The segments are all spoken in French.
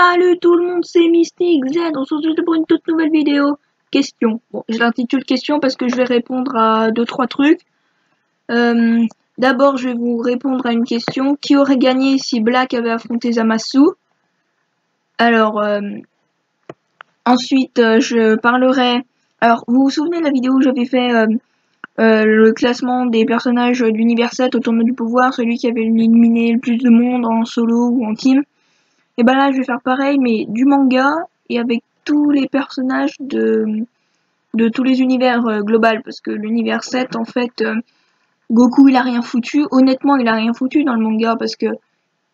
Salut tout le monde, c'est Mystic Z, on se retrouve pour une toute nouvelle vidéo. Question. Bon, je l'intitule question parce que je vais répondre à 2-3 trucs. D'abord, je vais vous répondre à une question. Qui aurait gagné si Black avait affronté Zamasu? Alors, ensuite, je parlerai... Alors, vous vous souvenez de la vidéo où j'avais fait le classement des personnages d'Univers 7 au tournoi du pouvoir, celui qui avait éliminé le plus de monde en solo ou en team? Et ben là, je vais faire pareil, mais du manga et avec tous les personnages de tous les univers global, parce que l'univers 7, en fait, Goku, il a rien foutu. Honnêtement, il a rien foutu dans le manga, parce que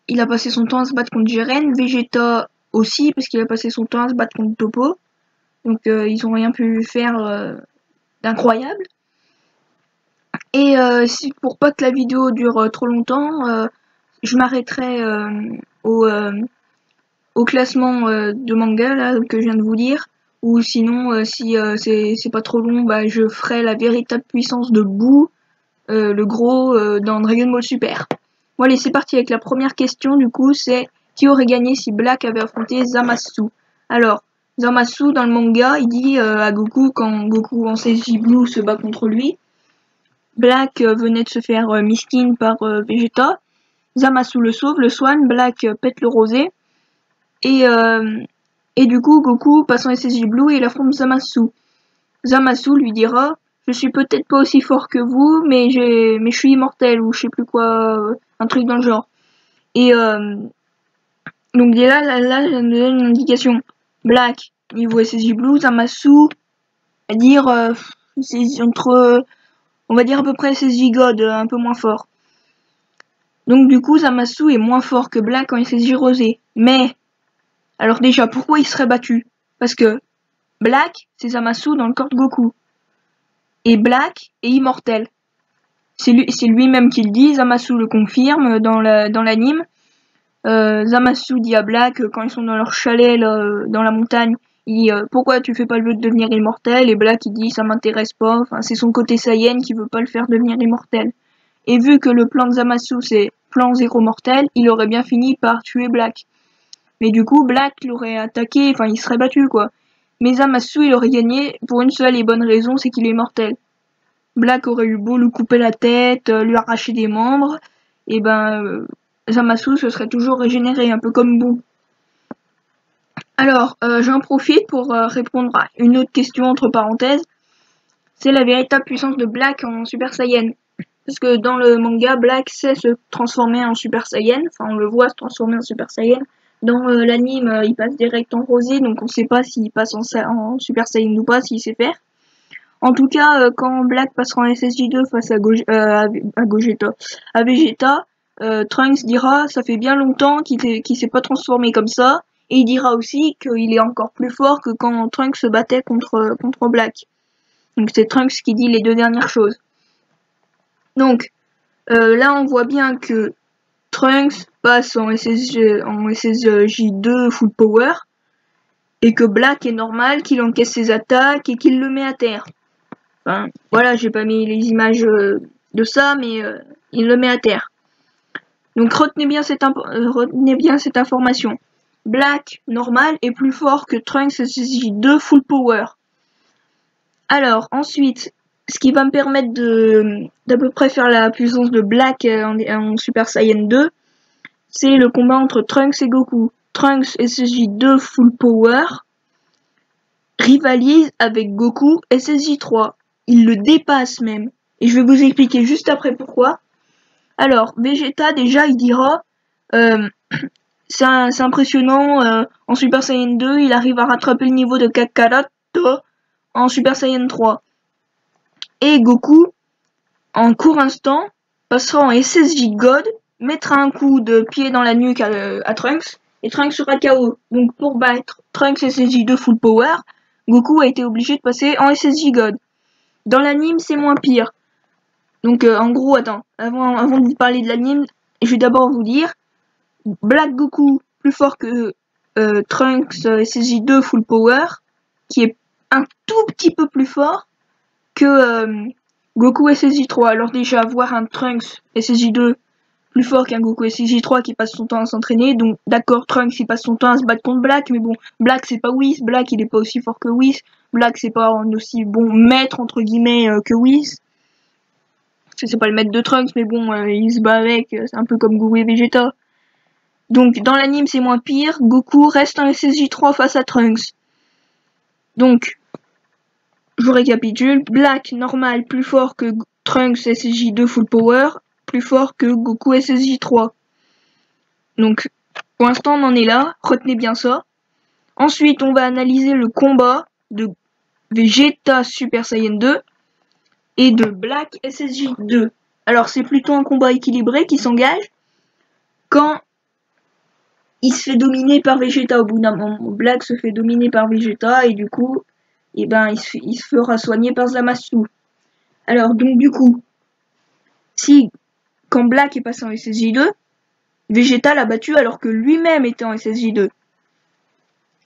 il a passé son temps à se battre contre Jiren, Vegeta aussi, parce qu'il a passé son temps à se battre contre Toppo. Donc, ils ont rien pu faire d'incroyable. Et pour pas que la vidéo dure trop longtemps, je m'arrêterai au classement de manga là que je viens de vous dire, ou sinon si c'est pas trop long, bah je ferai la véritable puissance de Boo, le gros dans Dragon Ball Super. Bon allez, c'est parti avec la première question. Du coup, c'est qui aurait gagné si Black avait affronté Zamasu? Alors, Zamasu dans le manga, il dit à Goku, quand Goku en SSJ Blue se bat contre lui, Black venait de se faire miskin par Vegeta, Zamasu le sauve, le soigne, Black pète le rosé, et du coup, Goku passe en SSJ Blue et il affronte Zamasu. Zamasu lui dira: je suis peut-être pas aussi fort que vous, mais je suis immortel, ou je sais plus quoi, un truc dans le genre. Et donc là, je me donne une indication. Black, niveau SSJ Blue, Zamasu, à dire c'est entre, on va dire à peu près SSJ God, un peu moins fort. Donc du coup, Zamasu est moins fort que Black en SSJ Rosé. Mais alors déjà, pourquoi il serait battu? Parce que Black, c'est Zamasu dans le corps de Goku. Et Black est immortel. C'est lui-même qui le dit, Zamasu le confirme dans l'anime. Zamasu dit à Black, quand ils sont dans leur chalet là, dans la montagne, il dit pourquoi tu fais pas le vœu de devenir immortel? Et Black il dit ça m'intéresse pas, enfin c'est son côté Saiyan qui veut pas le faire devenir immortel. Et vu que le plan de Zamasu c'est plan zéro mortel, il aurait bien fini par tuer Black. Mais du coup, Black l'aurait attaqué, enfin il serait battu quoi. Mais Zamasu il aurait gagné pour une seule et bonne raison, c'est qu'il est mortel. Black aurait eu beau lui couper la tête, lui arracher des membres, et ben Zamasu se serait toujours régénéré, un peu comme Boo. Alors, j'en profite pour répondre à une autre question entre parenthèses. C'est la véritable puissance de Black en Super Saiyan. Parce que dans le manga, Black sait se transformer en Super Saiyan, enfin on le voit se transformer en Super Saiyan. Dans l'anime, il passe direct en rosé, donc on sait pas s'il passe en Super Saiyan ou pas, s'il sait faire. En tout cas, quand Black passera en SSJ2 face à Vegeta, Trunks dira ça fait bien longtemps qu'il s'est pas transformé comme ça, et il dira aussi qu'il est encore plus fort que quand Trunks se battait contre Black. Donc c'est Trunks qui dit les deux dernières choses. Donc là on voit bien que Trunks passe en SSJ2 full power, et que Black est normal, qu'il encaisse ses attaques et qu'il le met à terre. Enfin, voilà, j'ai pas mis les images de ça, mais il le met à terre. Donc retenez bien cette information. Black, normal, est plus fort que Trunks SSJ2 full power. Alors, ensuite, ce qui va me permettre d'à peu près faire la puissance de Black en Super Saiyan 2, c'est le combat entre Trunks et Goku. Trunks SSJ2 full power rivalise avec Goku SSJ3. Il le dépasse même. Et je vais vous expliquer juste après pourquoi. Alors, Vegeta, déjà, il dira c'est impressionnant, en Super Saiyan 2, il arrive à rattraper le niveau de Kakaroto en Super Saiyan 3. Et Goku, en court instant, passera en SSJ God, mettra un coup de pied dans la nuque à Trunks, et Trunks sera KO. Donc pour battre Trunks SSJ 2 full power, Goku a été obligé de passer en SSJ God. Dans l'anime, c'est moins pire. Donc en gros, attends, avant de vous parler de l'anime, je vais d'abord vous dire, Black Goku, plus fort que Trunks SSJ 2 full power, qui est un tout petit peu plus fort que Goku SSJ 3. Alors déjà, voir un Trunks SSJ 2 plus fort qu'un Goku SSJ3 qui passe son temps à s'entraîner. Donc d'accord, Trunks il passe son temps à se battre contre Black, mais bon, Black c'est pas Whis, Black il est pas aussi fort que Whis, Black c'est pas un aussi bon maître entre guillemets que Whis. C'est pas le maître de Trunks, mais bon, il se bat avec, c'est un peu comme Goku et Vegeta. Donc dans l'anime c'est moins pire, Goku reste un SSJ3 face à Trunks. Donc, je vous récapitule, Black normal plus fort que Trunks SSJ2 full power, plus fort que Goku SSJ3. Donc, pour l'instant on en est là, retenez bien ça. Ensuite on va analyser le combat de Vegeta Super Saiyan 2 et de Black SSJ2. Alors c'est plutôt un combat équilibré qui s'engage quand il se fait dominer par Vegeta au bout d'un moment. Black se fait dominer par Vegeta et du coup, eh ben, il se fera soigner par Zamasu. Alors donc du coup, si quand Black est passé en SSJ2, Vegeta l'a battu alors que lui-même était en SSJ2.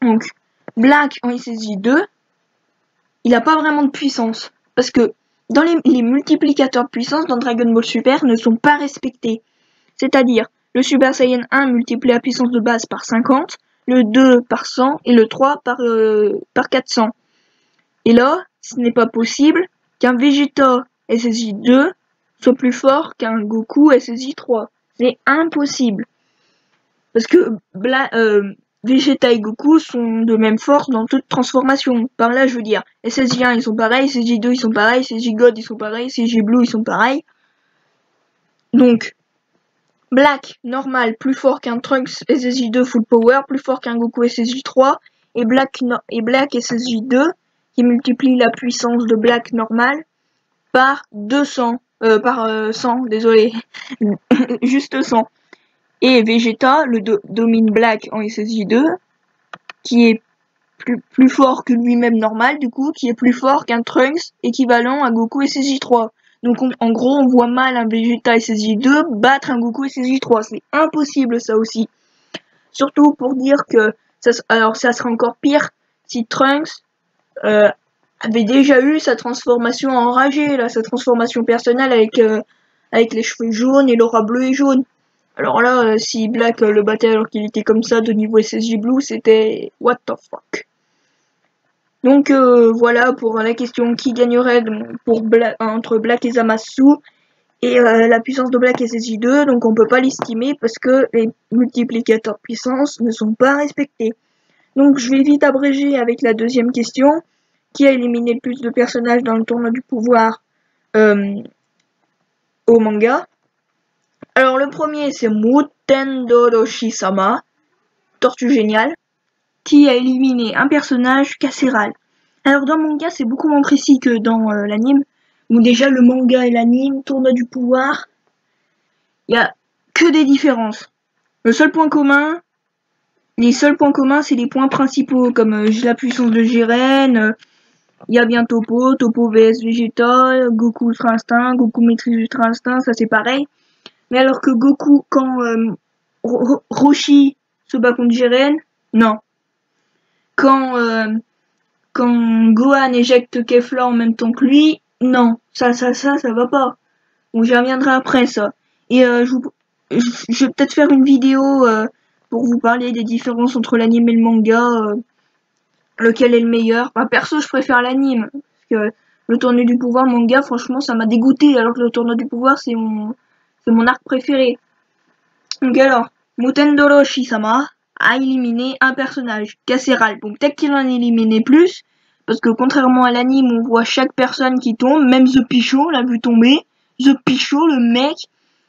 Donc Black en SSJ2, il n'a pas vraiment de puissance parce que dans les multiplicateurs de puissance dans Dragon Ball Super ne sont pas respectés. C'est-à-dire, le Super Saiyan 1 multiplie la puissance de base par 50, le 2 par 100 et le 3 par 400. Et là, ce n'est pas possible qu'un Vegeta SSJ2 soit plus fort qu'un Goku SSJ3. C'est impossible. Parce que Vegeta et Goku sont de même force dans toute transformation. Par là, je veux dire, SSJ1 ils sont pareils, SSJ2 ils sont pareils, SSJ God ils sont pareils, SSJ Blue ils sont pareils. Donc, Black, normal, plus fort qu'un Trunks SSJ2 full power, plus fort qu'un Goku SSJ3, et Black SSJ2, qui multiplie la puissance de Black normal par 200, par 100, désolé, juste 100. Et Vegeta domine Black en SSJ2, qui est plus fort que lui-même normal, du coup, qui est plus fort qu'un Trunks équivalent à Goku SSJ3. Donc en gros, on voit mal un Vegeta SSJ2 battre un Goku SSJ3. C'est impossible ça aussi. Surtout pour dire que ça serait encore pire si Trunks avait déjà eu sa transformation enragée, là, sa transformation personnelle avec les cheveux jaunes et l'aura bleue et jaune. Alors là, si Black le battait alors qu'il était comme ça de niveau SSJ Blue, c'était what the fuck. Donc voilà pour la question qui gagnerait entre Black et Zamasu et la puissance de Black et SSJ2. Donc on peut pas l'estimer parce que les multiplicateurs de puissance ne sont pas respectés. Donc je vais vite abréger avec la deuxième question. Qui a éliminé le plus de personnages dans le tournoi du pouvoir au manga? Alors le premier c'est Muten Doroshi-sama, Tortue Géniale, qui a éliminé un personnage Casséral. Alors dans le manga c'est beaucoup moins précis que dans l'anime, où déjà le manga et l'anime, tournoi du pouvoir, il y a que des différences. Le seul point commun, les seuls points communs c'est les points principaux, comme la puissance de Jiren, il y a bien Topo vs Vegeta, Goku Ultra Instinct, Goku maîtrise Ultra Instinct, ça c'est pareil. Mais alors que Goku, quand Roshi se bat contre Jiren, non. Quand Gohan éjecte Kefla en même temps que lui, non. Ça va pas. Donc j'y reviendrai après ça. Et je vais peut-être faire une vidéo pour vous parler des différences entre l'anime et le manga. Lequel est le meilleur. Bah, perso, je préfère l'anime. Parce que le tournoi du pouvoir manga, franchement, ça m'a dégoûté. Alors que le tournoi du pouvoir, c'est mon arc préféré. Donc alors, Muten Doroshi-sama a éliminé un personnage, Casséral. Donc peut-être qu'il en a éliminé plus. Parce que contrairement à l'anime, on voit chaque personne qui tombe. Même The Pichot l'a vu tomber. The Pichot, le mec.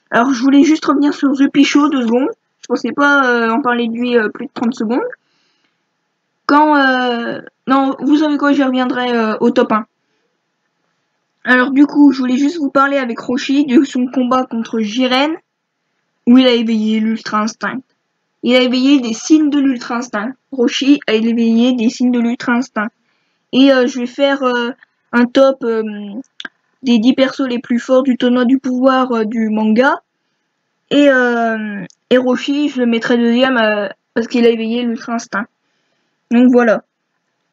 Alors je voulais juste revenir sur The Pichot 2 secondes. Je pensais pas en parler de lui plus de 30 secondes. Non, vous savez quoi, j'y reviendrai au top 1. Alors du coup, je voulais juste vous parler avec Roshi de son combat contre Jiren, où il a éveillé l'Ultra Instinct. Il a éveillé des signes de l'Ultra Instinct. Roshi a éveillé des signes de l'Ultra Instinct. Et je vais faire un top des 10 persos les plus forts du tournoi du pouvoir du manga. Et Roshi, je le mettrai deuxième parce qu'il a éveillé l'Ultra Instinct. Donc voilà.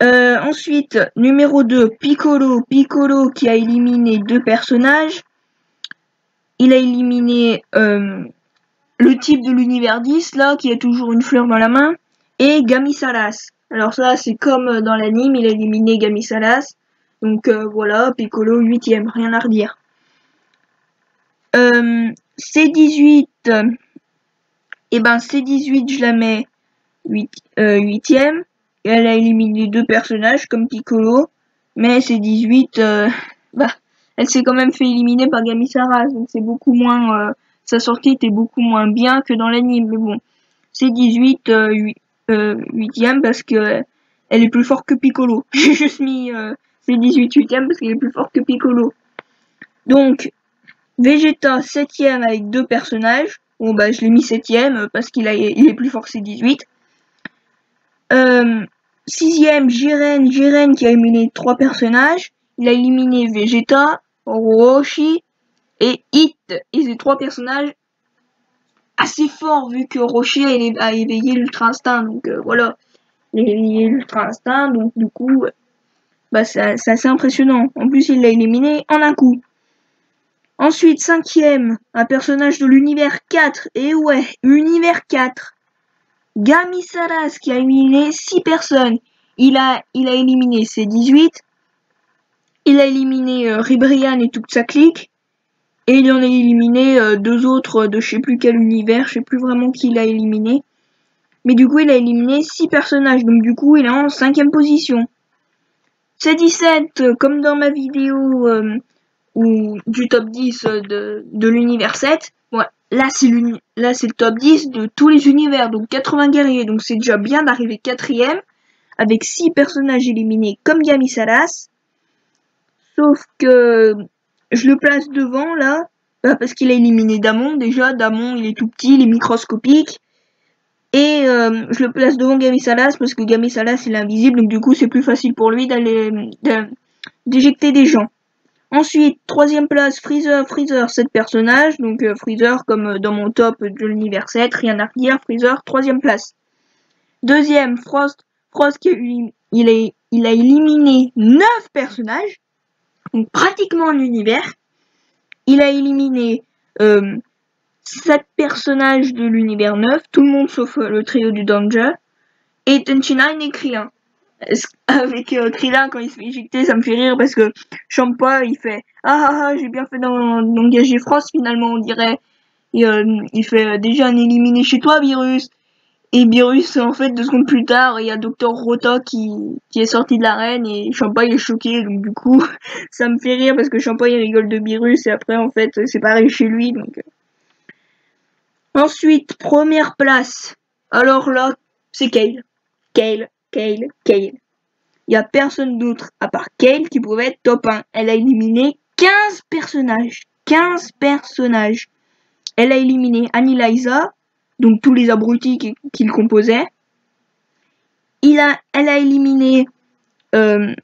Ensuite, numéro 2, Piccolo. Piccolo qui a éliminé 2 personnages. Il a éliminé le type de l'univers 10, là, qui a toujours une fleur dans la main, et Gamisalas. Alors ça, c'est comme dans l'anime, il a éliminé Gamisalas. Donc voilà, Piccolo 8ème, rien à redire. C18, et ben C18, je la mets 8ème. Et elle a éliminé 2 personnages comme Piccolo. Mais C18, bah, elle s'est quand même fait éliminer par Gamisaras. Donc c'est beaucoup moins... sa sortie était beaucoup moins bien que dans l'anime. Mais bon, C18, 8ème parce que elle est plus forte que Piccolo. J'ai juste mis C18 8ème parce qu'elle est plus forte que Piccolo. Donc, Vegeta 7ème avec 2 personnages. Bon bah je l'ai mis 7ème parce il est plus fort que C18. 6ème, Jiren qui a éliminé 3 personnages. Il a éliminé Vegeta, Roshi et Hit. Et ces 3 personnages assez forts vu que Roshi a éveillé l'Ultra Instinct. Donc voilà, il a éveillé l'Ultra Instinct. Donc du coup, bah c'est assez impressionnant. En plus, il l'a éliminé en un coup. Ensuite, 5ème, un personnage de l'univers 4. Et ouais, univers 4. Gamisaras qui a éliminé 6 personnes. Il a éliminé ses 18. Il a éliminé Ribrian et toute sa clique. Et il en a éliminé 2 autres de je sais plus quel univers. Je sais plus vraiment qui il a éliminé. Mais du coup, il a éliminé 6 personnages. Donc du coup, il est en 5ème position. C17, comme dans ma vidéo du top 10 de l'univers 7. Ouais, là c'est le top 10 de tous les univers, donc 80 guerriers, donc c'est déjà bien d'arriver 4ème avec 6 personnages éliminés comme Gamisalas. Sauf que je le place devant là, parce qu'il a éliminé Damon déjà. Damon il est tout petit, il est microscopique. Et je le place devant Gamisalas parce que Gamisalas il est invisible, donc du coup c'est plus facile pour lui d'éjecter des gens. Ensuite, 3ème place, Freezer, 7 personnages. Donc Freezer, comme dans mon top de l'univers 7, rien à redire. Freezer, 3ème place. 2ème, Frost qui il a éliminé 9 personnages. Donc pratiquement un univers. Il a éliminé 7 personnages de l'univers 9. Tout le monde sauf le trio du Danger. Et Tenshinhan et Krillin. Avec Krillin quand il se fait éjecter, ça me fait rire parce que Champa il fait j'ai bien fait d'engager Frost finalement on dirait. Et il fait déjà un éliminé chez toi Virus. Et Virus en fait 2 secondes plus tard il y a Dr Rota qui est sorti de l'arène et Champa il est choqué, donc du coup ça me fait rire parce que Champa il rigole de Virus et après en fait c'est pareil chez lui. Donc ensuite, 1ère place, alors là c'est Kale. Il y a personne d'autre à part Kale qui pouvait être top 1. Elle a éliminé 15 personnages. 15 personnages. Elle a éliminé Anneliza, donc tous les abrutis qui le composaient. Elle a éliminé plein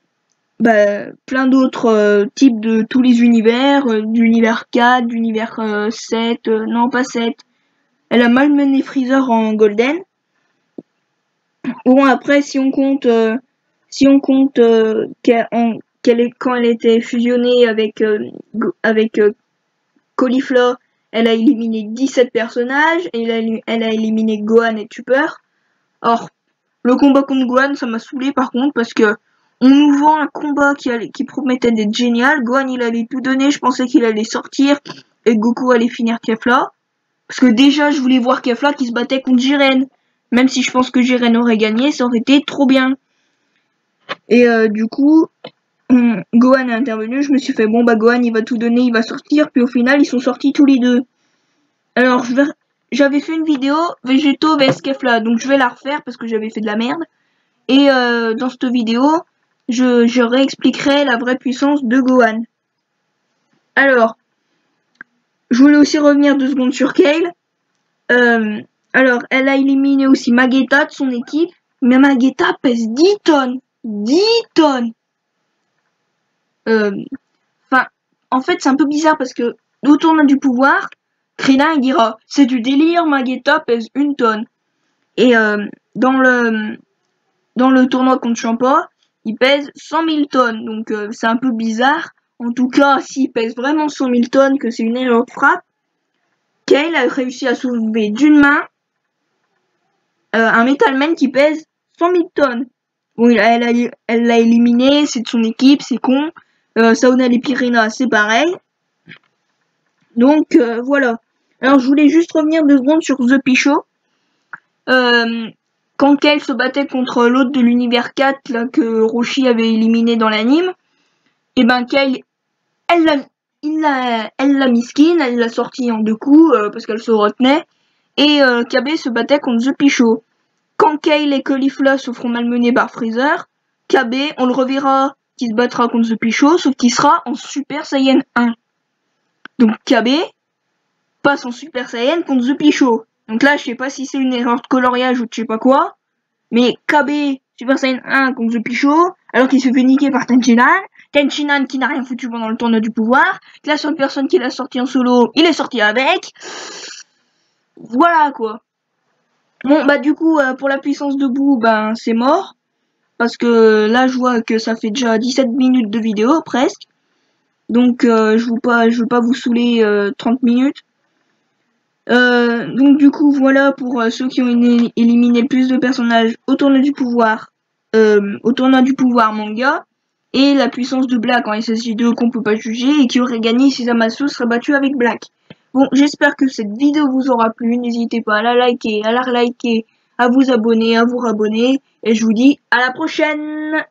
d'autres types de tous les univers, d'univers 4, d'univers 7, non pas 7. Elle a malmené Freezer en Golden. Bon après si on compte quand elle était fusionnée avec Caulifla, elle a éliminé 17 personnages et elle a éliminé Gohan et Tupper. Or le combat contre Gohan ça m'a saoulé par contre parce que on nous vend un combat qui promettait d'être génial. Gohan il allait tout donner, je pensais qu'il allait sortir et Goku allait finir Kefla. Parce que déjà je voulais voir Kefla qui se battait contre Jiren. Même si je pense que Jiren aurait gagné, ça aurait été trop bien. Et du coup, Gohan est intervenu, je me suis fait, bon bah Gohan il va tout donner, il va sortir, puis au final ils sont sortis tous les deux. Alors j'avais fait une vidéo Végéto vs Kefla, donc je vais la refaire parce que j'avais fait de la merde. Et dans cette vidéo, je réexpliquerai la vraie puissance de Gohan. Alors, je voulais aussi revenir 2 secondes sur Kale. Alors, elle a éliminé aussi Magetta de son équipe, mais Magetta pèse 10 tonnes. 10 tonnes. Enfin, en fait, c'est un peu bizarre parce que au tournoi du pouvoir, Krillin il dira c'est du délire, Magetta pèse 1 tonne. Et dans le tournoi contre Champa, il pèse 100 000 tonnes. Donc c'est un peu bizarre. En tout cas, s'il pèse vraiment 100 000 tonnes, que c'est une erreur de frappe, Kale a réussi à soulever d'une main un Metal Man qui pèse 100 000 tonnes. Bon, elle l'a éliminé, c'est de son équipe, c'est con. Sauna et Pirina, c'est pareil. Donc, voilà. Alors, je voulais juste revenir 2 secondes sur The Pichot. Quand Kale se battait contre l'autre de l'univers 4, là, que Roshi avait éliminé dans l'anime, et ben Kale, elle l'a misquine, elle l'a sorti en 2 coups, parce qu'elle se retenait, et KB se battait contre The Pichot. Quand Kale et Caulifla se feront malmener par Freezer, KB, on le reverra qui se battra contre The Pichot, sauf qu'il sera en Super Saiyan 1. Donc KB passe en Super Saiyan contre The Pichot. Donc là, je sais pas si c'est une erreur de coloriage ou de je sais pas quoi, mais KB Super Saiyan 1 contre The Pichot, alors qu'il se fait niquer par Tenchinan qui n'a rien foutu pendant le tournoi du pouvoir, que la seule personne qui l'a sorti en solo, il est sorti avec. Voilà quoi. Bon bah du coup pour la puissance debout, ben c'est mort. Parce que là je vois que ça fait déjà 17 minutes de vidéo presque. Donc je veux pas vous saouler 30 minutes. Donc du coup voilà pour ceux qui ont éliminé le plus de personnages au tournoi du pouvoir manga, et la puissance de Black en SSJ2 qu'on peut pas juger, et qui aurait gagné si Zamasu serait battu avec Black. Bon, j'espère que cette vidéo vous aura plu, n'hésitez pas à la liker, à vous abonner, à vous rabonner, et je vous dis à la prochaine.